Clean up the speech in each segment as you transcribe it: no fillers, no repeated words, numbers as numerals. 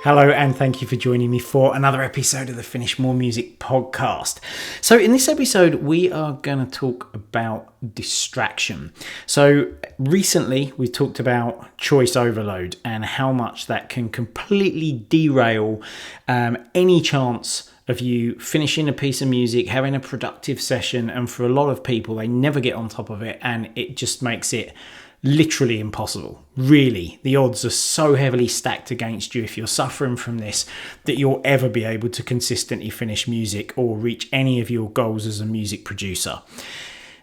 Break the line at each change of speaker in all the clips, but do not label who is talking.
Hello, and thank you for joining me for another episode of the Finish More Music podcast. So in this episode, we are going to talk about distraction. So recently, we talked about choice overload and how much that can completely derail any chance of you finishing a piece of music, having a productive session, and for a lot of people, they never get on top of it, and it just makes it literally impossible. Really, the odds are so heavily stacked against you if you're suffering from this that you'll ever be able to consistently finish music or reach any of your goals as a music producer.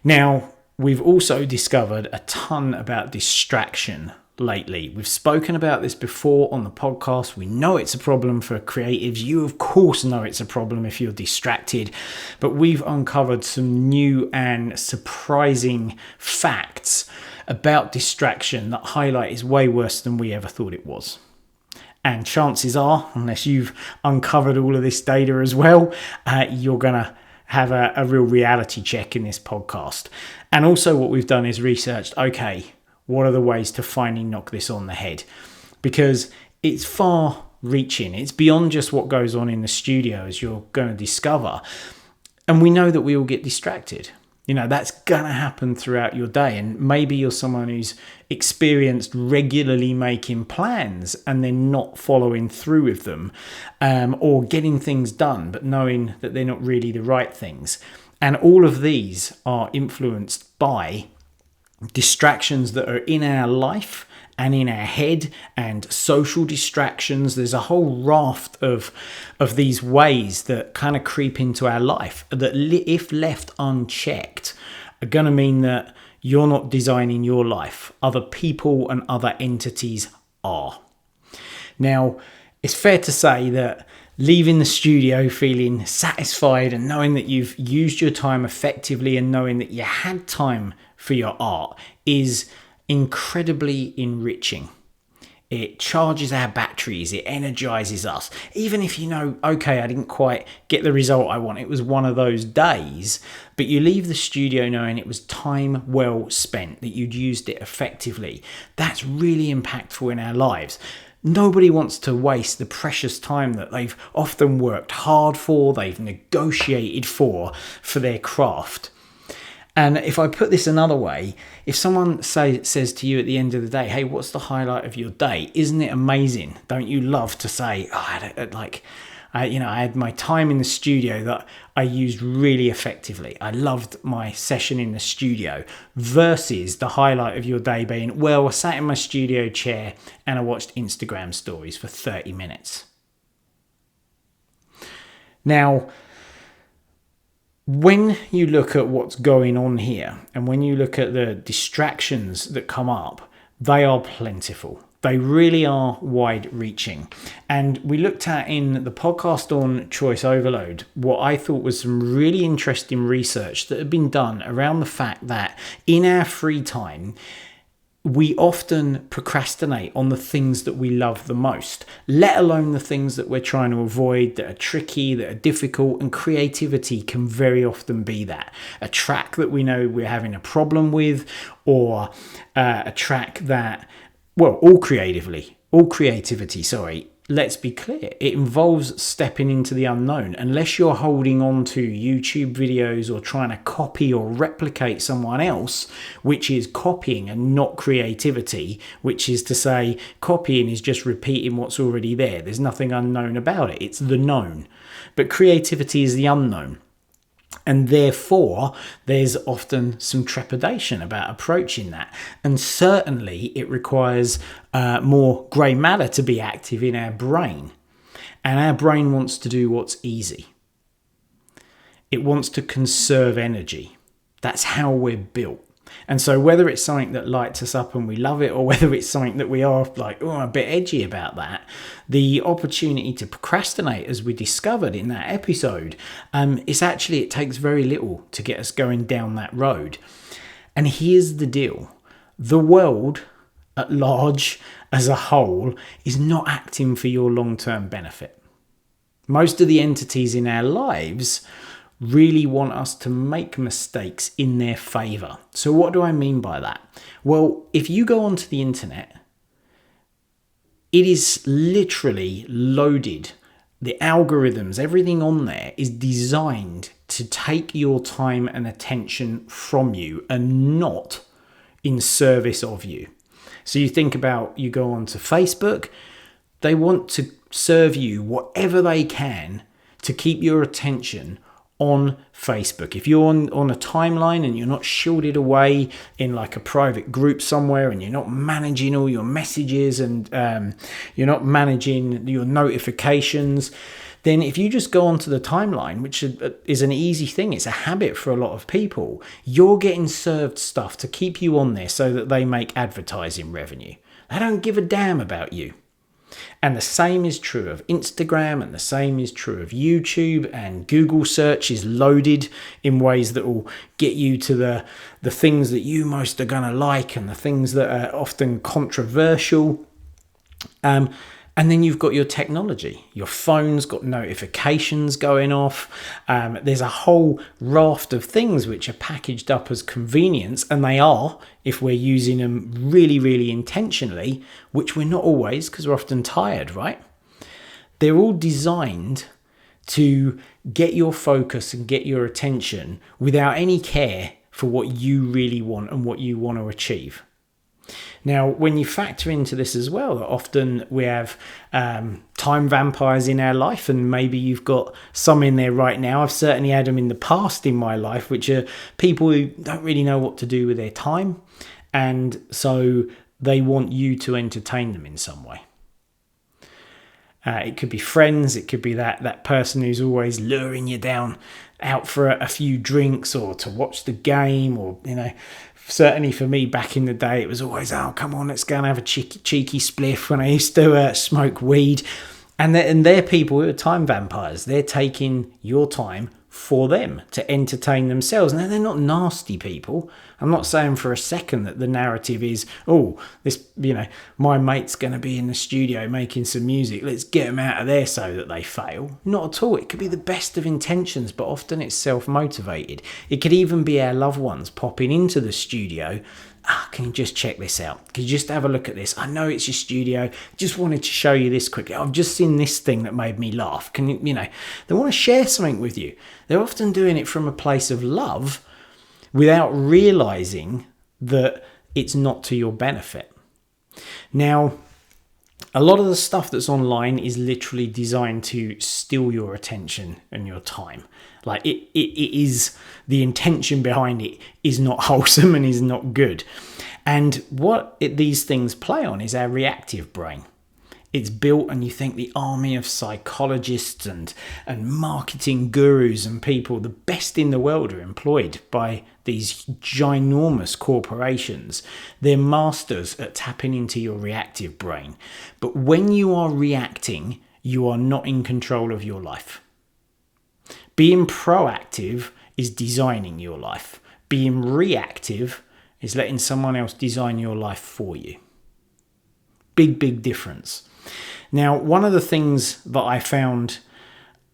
Now, we've also discovered a ton about distraction lately. We've spoken about this before on the podcast. We know it's a problem for creatives. You, of course, know it's a problem if you're distracted. But we've uncovered some new and surprising facts about distraction that highlight is way worse than we ever thought it was. And chances are, unless you've uncovered all of this data as well, you're going to have a real reality check in this podcast. And also what we've done is researched, okay, what are the ways to finally knock this on the head? Because it's far reaching. It's beyond just what goes on in the studio, as you're going to discover. And we know that we all get distracted. You know, that's going to happen throughout your day. And maybe you're someone who's experienced regularly making plans and then not following through with them, or getting things done, but knowing that they're not really the right things. And all of these are influenced by distractions that are in our life and in our head, and social distractions. There's a whole raft of these ways that kind of creep into our life that, if left unchecked, are going to mean that you're not designing your life. Other people and other entities are. Now, it's fair to say that leaving the studio feeling satisfied and knowing that you've used your time effectively and knowing that you had time for your art is incredibly enriching. It charges our batteries, it energizes us. Even if you know, okay, I didn't quite get the result I want, it was one of those days, but you leave the studio knowing it was time well spent, that you'd used it effectively. That's really impactful in our lives. Nobody wants to waste the precious time that they've often worked hard for, they've negotiated for their craft. And if I put this another way, if someone says to you at the end of the day, hey, what's the highlight of your day? Isn't it amazing? Don't you love to say, I had my time in the studio that I used really effectively. I loved my session in the studio, versus the highlight of your day being, well, I sat in my studio chair and I watched Instagram stories for 30 minutes. Now, when you look at what's going on here, and when you look at the distractions that come up, they are plentiful. They really are wide-reaching. And we looked at in the podcast on choice overload what I thought was some really interesting research that had been done around the fact that in our free time, we often procrastinate on the things that we love the most, let alone the things that we're trying to avoid, that are tricky, that are difficult, and creativity can very often be that. A track that we know we're having a problem with, or a track that, well, all creativity, let's be clear, it involves stepping into the unknown. Unless you're holding on to YouTube videos or trying to copy or replicate someone else, which is copying and not creativity, which is to say copying is just repeating what's already there. There's nothing unknown about it. It's the known. But creativity is the unknown. And therefore, there's often some trepidation about approaching that. And certainly, it requires more grey matter to be active in our brain. And our brain wants to do what's easy. It wants to conserve energy. That's how we're built. And so whether it's something that lights us up and we love it, or whether it's something that we are like, a bit edgy about that, the opportunity to procrastinate, as we discovered in that episode, it takes very little to get us going down that road. And here's the deal. The world at large as a whole is not acting for your long-term benefit. Most of the entities in our lives really want us to make mistakes in their favor. So what do I mean by that? Well, if you go onto the internet, it is literally loaded. The algorithms, everything on there is designed to take your time and attention from you and not in service of you. So you think about, you go onto Facebook, they want to serve you whatever they can to keep your attention on Facebook. If you're on a timeline and you're not shielded away in like a private group somewhere, and you're not managing all your messages, and you're not managing your notifications, then if you just go onto the timeline, which is an easy thing, it's a habit for a lot of people, you're getting served stuff to keep you on there so that they make advertising revenue. They don't give a damn about you. And the same is true of Instagram, and the same is true of YouTube, and Google search is loaded in ways that will get you to the things that you most are going to like, and the things that are often controversial. And then you've got your technology. Your phone's got notifications going off. There's a whole raft of things which are packaged up as convenience, and they are, if we're using them really, really intentionally, which we're not always, because we're often tired, right? They're all designed to get your focus and get your attention without any care for what you really want and what you want to achieve. Now, when you factor into this as well, that often we have time vampires in our life, and maybe you've got some in there right now. I've certainly had them in the past in my life, which are people who don't really know what to do with their time, and so they want you to entertain them in some way. It could be friends, it could be that person who's always luring you down out for a few drinks, or to watch the game, or, you know, certainly for me back in the day, it was always, oh, come on, let's go and have a cheeky spliff, when I used to smoke weed. And they're people who are time vampires. They're taking your time for them to entertain themselves. Now, they're not nasty people. I'm not saying for a second that the narrative is, oh, this, you know, my mate's going to be in the studio making some music, let's get them out of there so that they fail. Not at all. It could be the best of intentions, but often it's self-motivated. It could even be our loved ones popping into the studio. Can you just check this out? Can you just have a look at this? I know it's your studio. Just wanted to show you this quickly. I've just seen this thing that made me laugh. Can you, they want to share something with you. They're often doing it from a place of love without realizing that it's not to your benefit. Now, a lot of the stuff that's online is literally designed to steal your attention and your time. Like it is, the intention behind it is not wholesome and is not good. And what these things play on is our reactive brain. It's built, and you think the army of psychologists and marketing gurus and people, the best in the world, are employed by these ginormous corporations. They're masters at tapping into your reactive brain. But when you are reacting, you are not in control of your life. Being proactive is designing your life. Being reactive is letting someone else design your life for you. Big difference. Now, one of the things that I found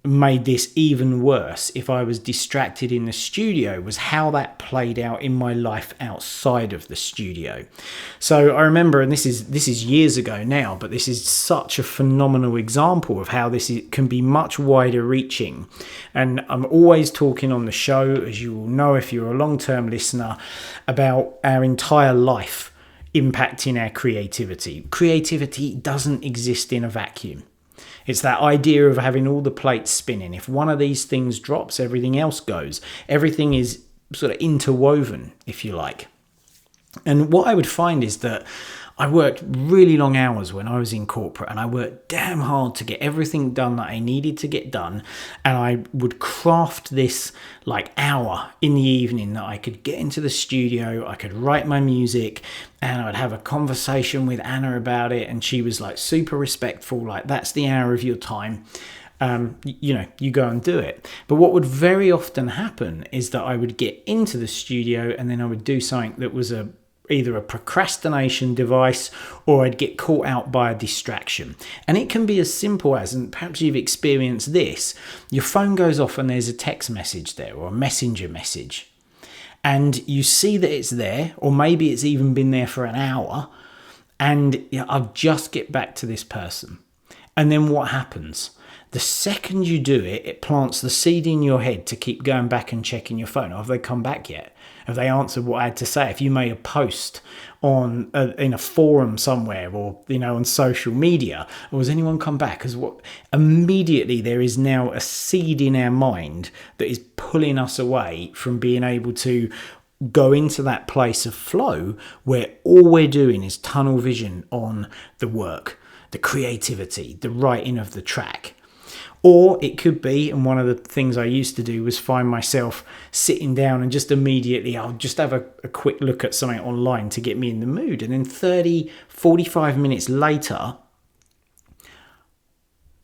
made this even worse if I was distracted in the studio was how that played out in my life outside of the studio. So I remember, and this is years ago now, but this is such a phenomenal example of how can be much wider reaching. And I'm always talking on the show, as you will know if you're a long-term listener, about our entire life impacting our creativity. Creativity doesn't exist in a vacuum. It's that idea of having all the plates spinning. If one of these things drops, everything else goes. Everything is sort of interwoven, if you like. And what I would find is that I worked really long hours when I was in corporate, and I worked damn hard to get everything done that I needed to get done. And I would craft this like hour in the evening that I could get into the studio, I could write my music, and I'd have a conversation with Anna about it. And she was like super respectful, like, that's the hour of your time. You go and do it. But what would very often happen is that I would get into the studio, and then I would do something that was either a procrastination device, or I'd get caught out by a distraction. And it can be as simple as, and perhaps you've experienced this, your phone goes off and there's a text message there, or a messenger message. And you see that it's there, or maybe it's even been there for an hour, And I'll just get back to this person. And then what happens? The second you do it, it plants the seed in your head to keep going back and checking your phone. Have they come back yet? Have they answered what I had to say? If you made a post in a forum somewhere, or on social media, or has anyone come back? Because immediately there is now a seed in our mind that is pulling us away from being able to go into that place of flow where all we're doing is tunnel vision on the work, the creativity, the writing of the track. Or it could be, and one of the things I used to do was find myself sitting down and just immediately I'll just have a quick look at something online to get me in the mood. And then 30, 45 minutes later,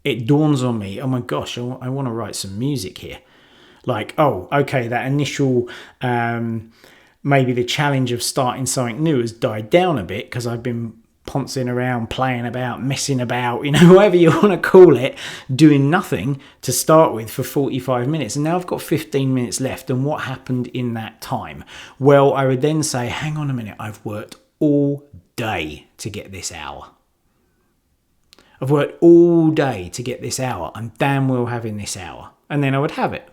it dawns on me, oh my gosh, I want to write some music here. Like, oh, okay, that initial, maybe the challenge of starting something new has died down a bit because I've been poncing around, playing about, messing about, whatever you want to call it, doing nothing to start with for 45 minutes. And now I've got 15 minutes left. And what happened in that time? Well, I would then say, hang on a minute, I've worked all day to get this hour. I've worked all day to get this hour. I'm damn well having this hour. And then I would have it.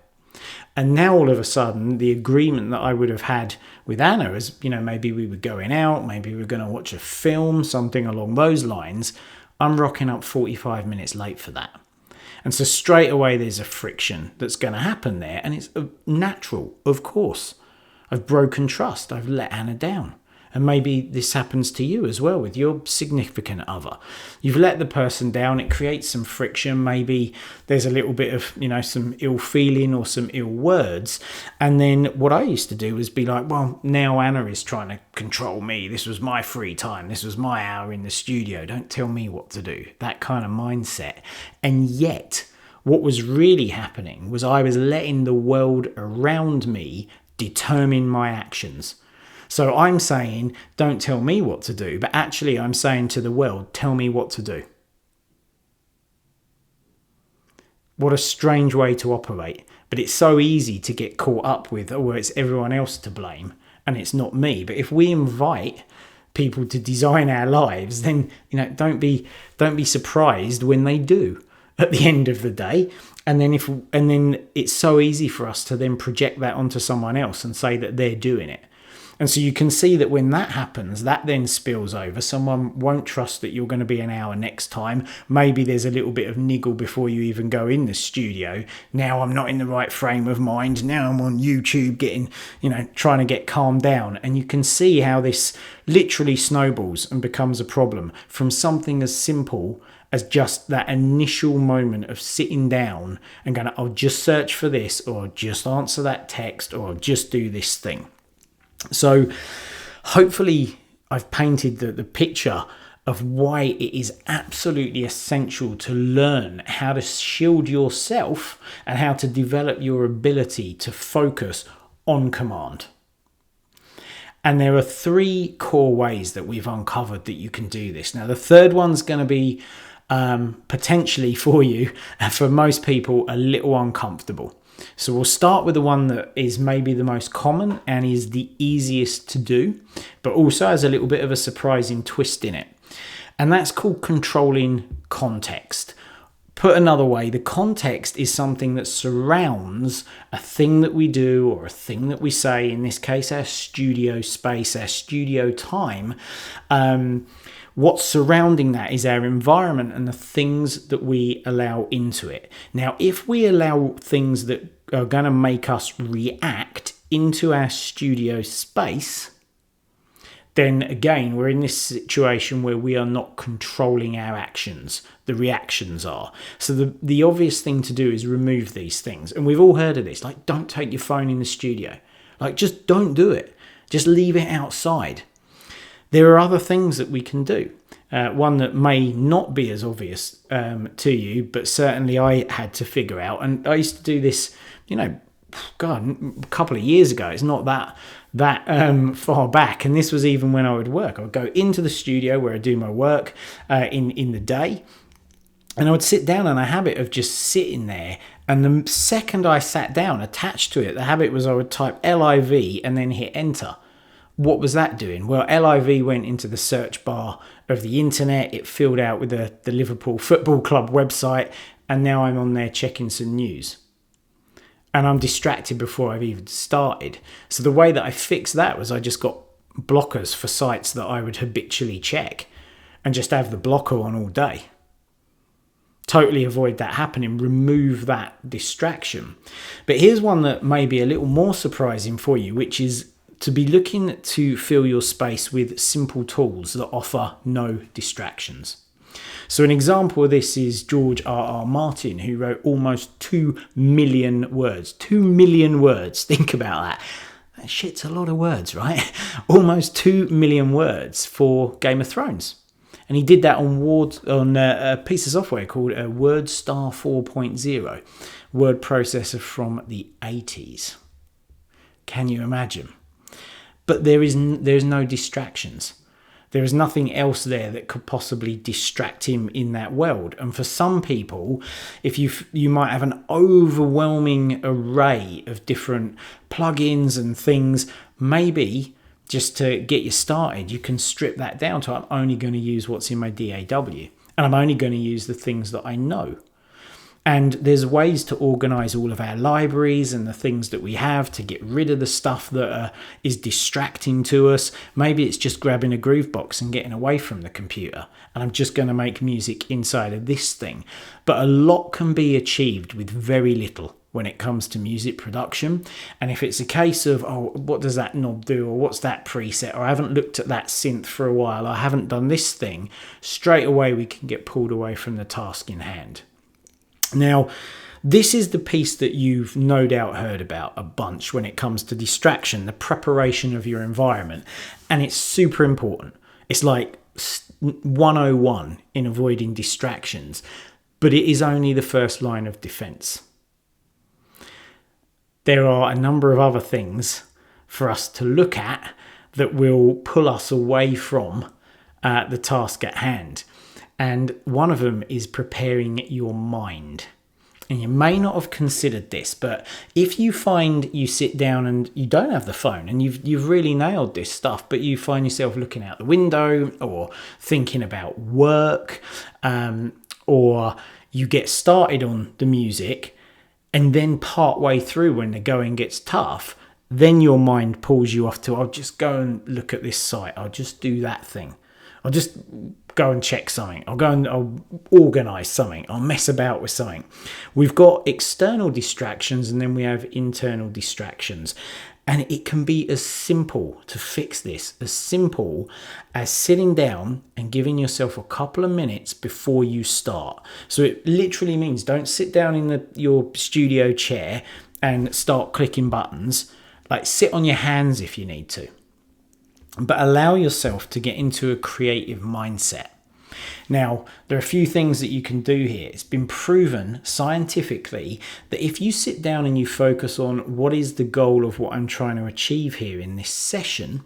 And now all of a sudden, the agreement that I would have had with Anna is, maybe we were going out, maybe we were going to watch a film, something along those lines. I'm rocking up 45 minutes late for that. And so straight away, there's a friction that's going to happen there. And it's natural, of course. I've broken trust. I've let Anna down. And maybe this happens to you as well with your significant other. You've let the person down. It creates some friction. Maybe there's a little bit of, some ill feeling or some ill words. And then what I used to do was be like, well, now Anna is trying to control me. This was my free time. This was my hour in the studio. Don't tell me what to do. That kind of mindset. And yet, what was really happening was I was letting the world around me determine my actions. So I'm saying, don't tell me what to do, but actually I'm saying to the world, tell me what to do. What a strange way to operate. But it's so easy to get caught up with, it's everyone else to blame and it's not me. But if we invite people to design our lives, then, don't be surprised when they do at the end of the day. And then it's so easy for us to then project that onto someone else and say that they're doing it. And so you can see that when that happens, that then spills over. Someone won't trust that you're going to be an hour next time. Maybe there's a little bit of niggle before you even go in the studio. Now I'm not in the right frame of mind. Now I'm on YouTube getting, trying to get calmed down. And you can see how this literally snowballs and becomes a problem from something as simple as just that initial moment of sitting down and going, I'll just search for this, or just answer that text, or just do this thing. So hopefully I've painted the picture of why it is absolutely essential to learn how to shield yourself and how to develop your ability to focus on command. And there are 3 core ways that we've uncovered that you can do this. Now, the third one's going to be potentially for you, and for most people, a little uncomfortable. So we'll start with the one that is maybe the most common and is the easiest to do, but also has a little bit of a surprising twist in it. And that's called controlling context. Put another way, the context is something that surrounds a thing that we do or a thing that we say, in this case, our studio space, our studio time. What's surrounding that is our environment and the things that we allow into it. Now, if we allow things that are going to make us react into our studio space, then again, we're in this situation where we are not controlling our actions. The reactions are. So the obvious thing to do is remove these things. And we've all heard of this, like, don't take your phone in the studio. Like, just don't do it. Just leave it outside. There are other things that we can do. One that may not be as obvious to you, but certainly I had to figure out. And I used to do this, a couple of years ago. It's not that far back. And this was even when I would work. I would go into the studio where I do my work in the day. And I would sit down, and a habit of just sitting there. And the second I sat down, attached to it, the habit was I would type LIV and then hit enter. What was that doing? Well, LIV went into the search bar of the internet. It filled out with the Liverpool Football Club website, and now I'm on there checking some news. And I'm distracted before I've even started. So the way that I fixed that was I just got blockers for sites that I would habitually check and just have the blocker on all day. Totally avoid that happening, remove that distraction. But here's one that may be a little more surprising for you, which is to be looking to fill your space with simple tools that offer no distractions. So an example of this is George R.R. Martin, who wrote almost 2 million words. 2 million words. Think about that. That shit's a lot of words, right? Almost 2 million words for Game of Thrones. And he did that on a piece of software called a WordStar 4.0, word processor from the 80s. Can you imagine? But there's no distractions. There is nothing else there that could possibly distract him in that world. And for some people, if you might have an overwhelming array of different plugins and things, maybe just to get you started, you can strip that down to I'm only going to use what's in my DAW. And I'm only going to use the things that I know. And there's ways to organize all of our libraries and the things that we have to get rid of the stuff that is distracting to us. Maybe it's just grabbing a Groovebox and getting away from the computer. And I'm just going to make music inside of this thing. But a lot can be achieved with very little when it comes to music production. And if it's a case of, oh, what does that knob do? Or what's that preset? Or I haven't looked at that synth for a while. I haven't done this thing. Straight away, we can get pulled away from the task in hand. Now, this is the piece that you've no doubt heard about a bunch when it comes to distraction, the preparation of your environment. And it's super important. It's like 101 in avoiding distractions, but it is only the first line of defense. There are a number of other things for us to look at that will pull us away from the task at hand. And one of them is preparing your mind. And you may not have considered this, but if you find you sit down and you don't have the phone and you've really nailed this stuff, but you find yourself looking out the window or thinking about work, or you get started on the music and then part way through when the going gets tough, then your mind pulls you off to, I'll just go and look at this site. I'll just do that thing. I'll just go and check something. I'll organize something. I'll mess about with something. We've got external distractions and then we have internal distractions. And it can be as simple to fix this, as simple as sitting down and giving yourself a couple of minutes before you start. So it literally means don't sit down in your studio chair and start clicking buttons. Like sit on your hands if you need to. But allow yourself to get into a creative mindset. Now, there are a few things that you can do here. It's been proven scientifically that if you sit down and you focus on what is the goal of what I'm trying to achieve here in this session,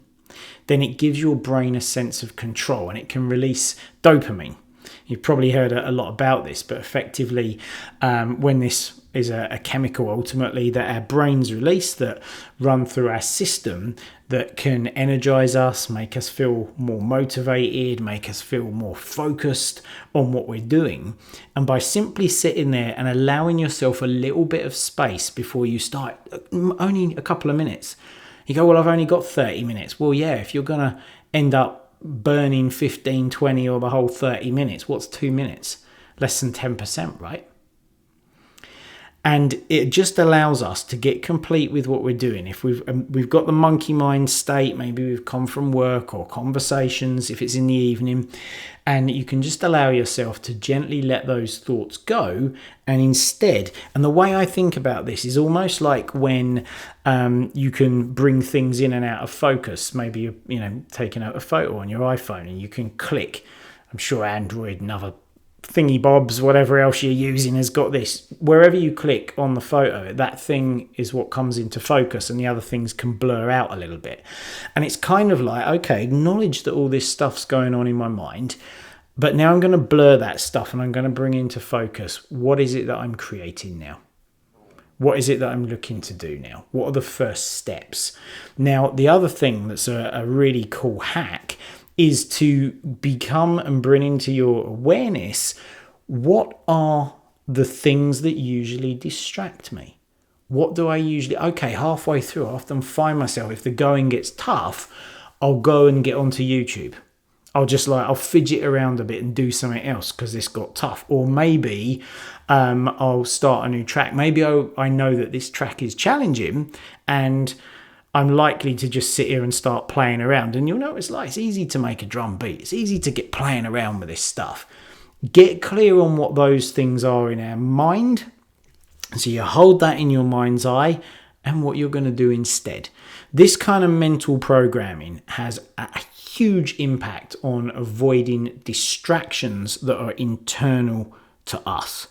then it gives your brain a sense of control and it can release dopamine. You've probably heard a lot about this, but effectively, when this is a chemical ultimately that our brains release that run through our system that can energize us, make us feel more motivated, make us feel more focused on what we're doing. And by simply sitting there and allowing yourself a little bit of space before you start, only a couple of minutes. You go, well, I've only got 30 minutes. Well, yeah, if you're going to end up burning 15, 20 or the whole 30 minutes, what's 2 minutes? Less than 10%, right? And it just allows us to get complete with what we're doing. If we've got the monkey mind state, maybe we've come from work or conversations, if it's in the evening, and you can just allow yourself to gently let those thoughts go. And instead, and the way I think about this is almost like when you can bring things in and out of focus. Maybe you're taking out a photo on your iPhone and you can click. I'm sure Android and other thingy bobs, whatever else you're using, has got this. Wherever you click on the photo, that thing is what comes into focus and the other things can blur out a little bit. And it's kind of like, okay, acknowledge that all this stuff's going on in my mind, but now I'm going to blur that stuff and I'm going to bring into focus, what is it that I'm creating now? What is it that I'm looking to do now? What are the first steps? Now, the other thing that's a really cool hack is to become and bring into your awareness, what are the things that usually distract me? What do I usually, okay, halfway through, I often find myself, if the going gets tough, I'll go and get onto YouTube. I'll fidget around a bit and do something else because this got tough. Or maybe I'll start a new track. Maybe I know that this track is challenging and I'm likely to just sit here and start playing around. And you'll know what it's like. It's easy to make a drum beat. It's easy to get playing around with this stuff. Get clear on what those things are in our mind. So you hold that in your mind's eye and what you're going to do instead. This kind of mental programming has a huge impact on avoiding distractions that are internal to us.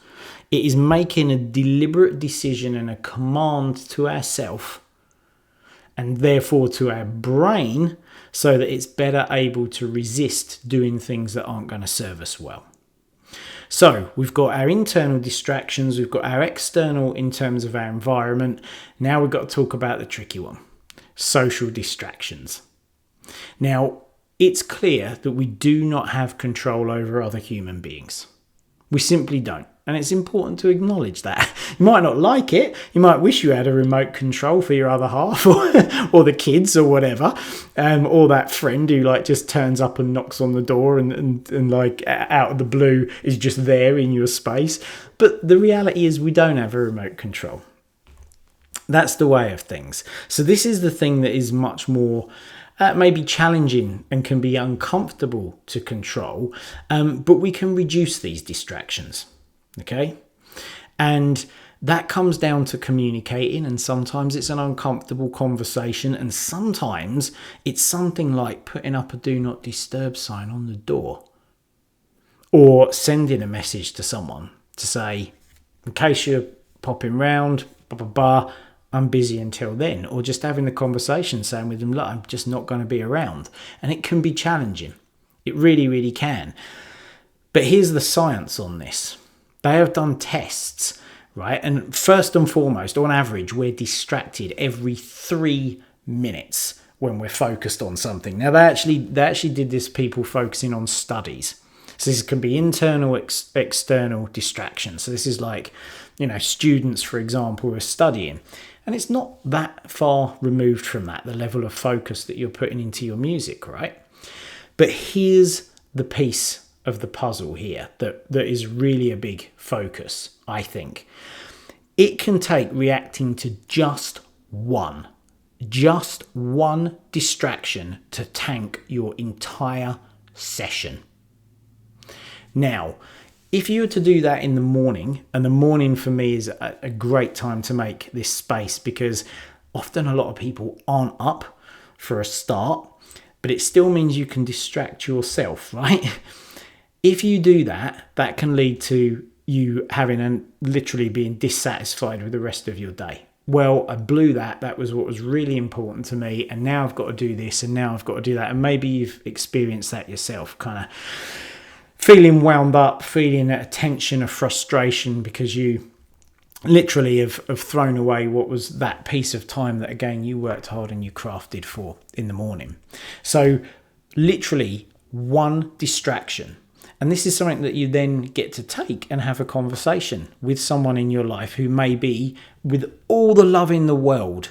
It is making a deliberate decision and a command to ourselves and therefore to our brain so that it's better able to resist doing things that aren't going to serve us well. So we've got our internal distractions, we've got our external in terms of our environment. Now we've got to talk about the tricky one, social distractions. Now, it's clear that we do not have control over other human beings. We simply don't. And it's important to acknowledge that. You might not like it. You might wish you had a remote control for your other half or the kids or whatever. Or that friend who just turns up and knocks on the door and out of the blue is just there in your space. But the reality is we don't have a remote control. That's the way of things. So this is the thing that is much more maybe challenging and can be uncomfortable to control. But we can reduce these distractions. Okay, and that comes down to communicating, and sometimes it's an uncomfortable conversation, and sometimes it's something like putting up a do not disturb sign on the door or sending a message to someone to say, in case you're popping round, I'm busy until then, or just having the conversation saying with them, look, I'm just not going to be around. And it can be challenging. It really, really can. But here's the science on this. They have done tests, right? And first and foremost, on average, we're distracted every 3 minutes when we're focused on something. Now, they actually did this, people focusing on studies. So this can be internal, external distractions. So this is students, for example, who are studying. And it's not that far removed from that, the level of focus that you're putting into your music, right? But here's the piece of the puzzle here that is really a big focus, I think. It can take reacting to just one distraction to tank your entire session. Now, if you were to do that in the morning, and the morning for me is a great time to make this space because often a lot of people aren't up for a start, but it still means you can distract yourself, right? If you do that, that can lead to you having and literally being dissatisfied with the rest of your day. Well, I blew that. That was what was really important to me. And now I've got to do this and now I've got to do that. And maybe you've experienced that yourself, kind of feeling wound up, feeling a tension, a frustration because you literally have thrown away what was that piece of time that, again, you worked hard and you crafted for in the morning. So literally one distraction. And this is something that you then get to take and have a conversation with someone in your life who may be, with all the love in the world,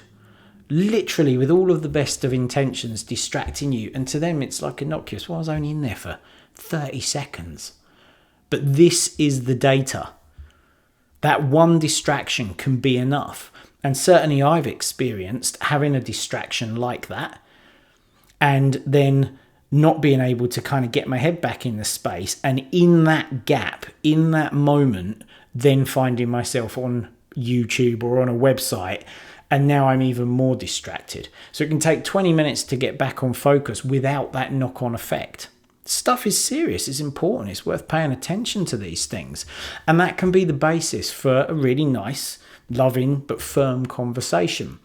literally with all of the best of intentions, distracting you. And to them, it's like innocuous. Well, I was only in there for 30 seconds. But this is the data. That one distraction can be enough. And certainly I've experienced having a distraction like that and then not being able to kind of get my head back in the space, and in that gap, in that moment, then finding myself on YouTube or on a website, and now I'm even more distracted. So it can take 20 minutes to get back on focus without that knock-on effect. Stuff is serious, it's important, it's worth paying attention to these things. And that can be the basis for a really nice, loving, but firm conversation.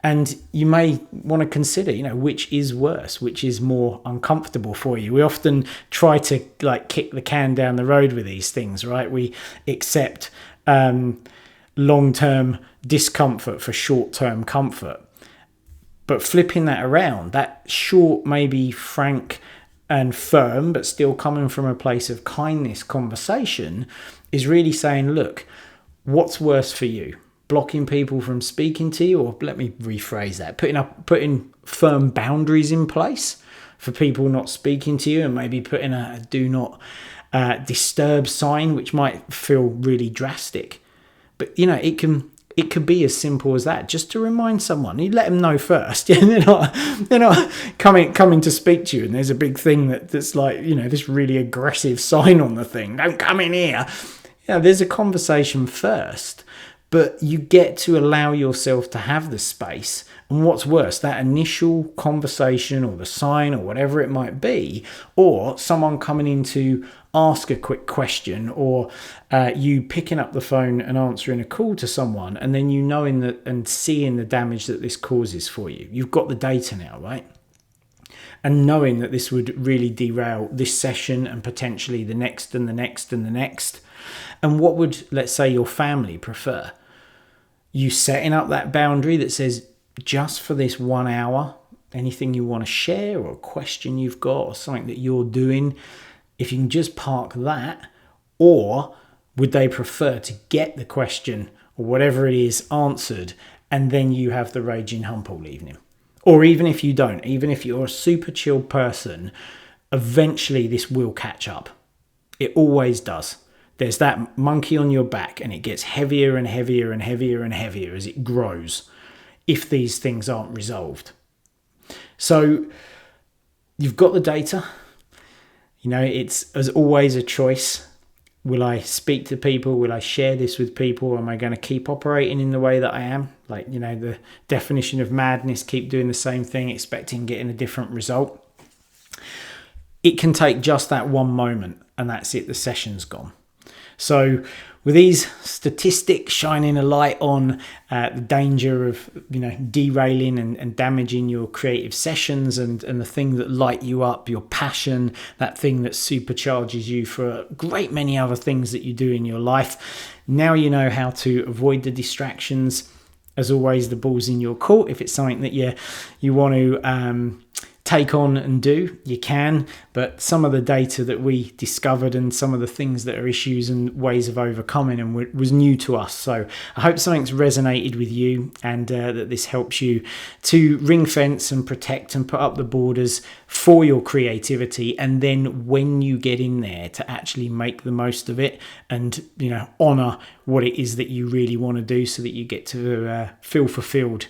And you may want to consider, which is worse, which is more uncomfortable for you. We often try to kick the can down the road with these things, right? We accept long-term discomfort for short-term comfort. But flipping that around, that short, maybe frank, and firm, but still coming from a place of kindness conversation, is really saying, look, what's worse for you? Blocking people from speaking to you, or let me rephrase that, putting firm boundaries in place for people not speaking to you, and maybe putting a do not disturb sign, which might feel really drastic. But it could be as simple as that, just to remind someone. You let them know first. They're not coming to speak to you, and there's a big thing that's like, this really aggressive sign on the thing. Don't come in here. There's a conversation first, but you get to allow yourself to have the space. And what's worse, that initial conversation or the sign or whatever it might be, or someone coming in to ask a quick question, or you picking up the phone and answering a call to someone, and then knowing that and seeing the damage that this causes for you. You've got the data now, right? And knowing that this would really derail this session and potentially the next and the next and the next. And what would, let's say, your family prefer? You setting up that boundary that says, just for this 1 hour, anything you want to share or a question you've got or something that you're doing, if you can just park that. Or would they prefer to get the question or whatever it is answered, and then you have the raging hump all evening? Or even if you don't, even if you're a super chilled person, eventually this will catch up. It always does. There's that monkey on your back, and it gets heavier and heavier and heavier and heavier as it grows if these things aren't resolved. So you've got the data. It's as always a choice. Will I speak to people? Will I share this with people? Am I going to keep operating in the way that I am? Like, the definition of madness, keep doing the same thing, expecting getting a different result. It can take just that one moment, and that's it. The session's gone. So with these statistics shining a light on the danger of derailing and damaging your creative sessions and the thing that light you up, your passion, that thing that supercharges you for a great many other things that you do in your life, now you know how to avoid the distractions. As always, the ball's in your court. If it's something that you want to take on and do, you can. But some of the data that we discovered and some of the things that are issues and ways of overcoming them was new to us. So I hope something's resonated with you, and that this helps you to ring fence and protect and put up the borders for your creativity. And then when you get in there, to actually make the most of it and honor what it is that you really want to do, so that you get to feel fulfilled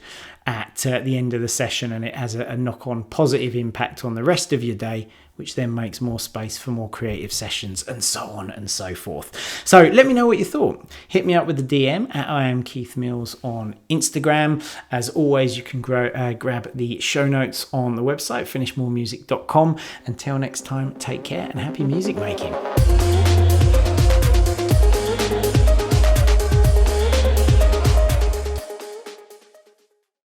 at the end of the session, and it has a knock-on positive impact on the rest of your day, which then makes more space for more creative sessions, and so on and so forth. So let me know what you thought. Hit me up with the DM at I am Keith Mills on Instagram. As always, you can grab the show notes on the website, finishmoremusic.com. Until next time, take care and happy music making.